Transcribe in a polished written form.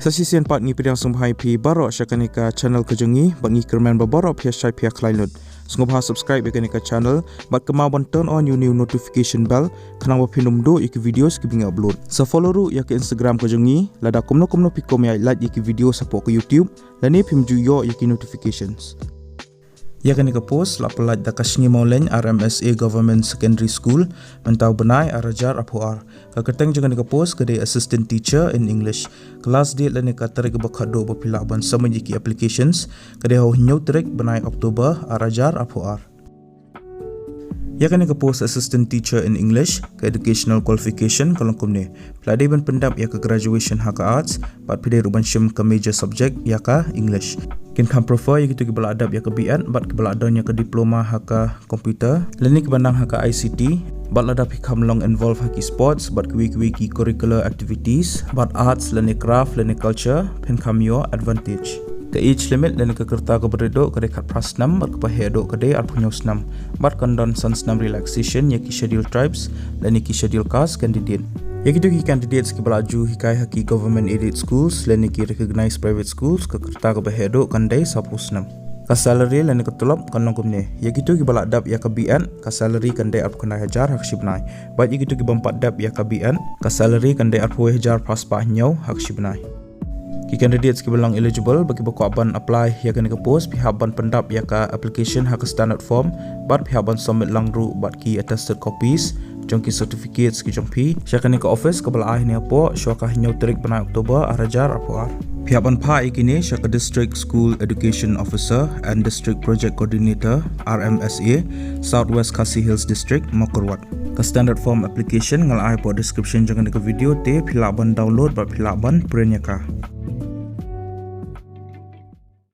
Sasisian part ngi pidang sumhai pi baro syakanika channel kejengi bangi kerman babaro pia syai pia klainud. Sungguh subscribe yakanika channel bat kemawan turn on new notification bell kanang wapinum do iki videos ki binga upload. Sa follow ru yak Instagram kejengi lada kumno pikom ya like iki video support ke YouTube lani pimju yo yaki notifications. Yakanika post la pelat da kasngi maulen RMSA Government Secondary School mentau benai arajar apuar. Kaketeng jangan post kede assistant teacher in English. Kelas dia lani katare ke bakado bapila ban sama jiki applications kede ho nyau trek benai Oktober arajar apuar. Yakanika post assistant teacher in English ke educational qualification kalau kumne. Peladi ban pendap ya ke graduation haka arts bat pide ruban syem ke major subject ya ka English. Kin kam prefer ya gitu ke bala adab ya ke BN bat ke bala adon ya ke diploma haka komputer leni ke bandang haka ICT bat lada pikam long involve haki sports bat ke wiki curricular activities bat arts leni craft leni culture pen kam yo advantage ke age limit leni ke kerta ke berdo ke dekat pras 6 bat ke pahedo ke de arpunyo 6 bat kondon sans 6 relaxation ya ki schedule tribes leni ki schedule caste candidate. Yakitu ki candidates ki belaju hikai haki government aided schools leni ki recognized private schools ke kerta ke bahedo kandai sapus 6. Ka salary leni ke tulap kanong kumne. Yakitu ki baladap ya ke BN ka salary kandai arp kandai hajar hak shibnai. Bat yakitu ki bampat dap ya ke BN ka salary kandai arp hajar paspa nyau hak shibnai. Ki candidates ki belang eligible bagi bako aban apply ya ke post pihak ban pendap ya ka application hak standard form bat pihak ban submit langru bat ki attested copies jongki certificates ki jongpi syakani ke office ke bala ni apo syaka nyau tarik benai Oktober arajar apuar pihak ban pa ikini syaka district school education officer and district project coordinator RMSA Southwest Khasi Hills district Mokorwat ke standard form application ngal ai po description jangan ke video te pihak ban download bat pihak ban print ya ka.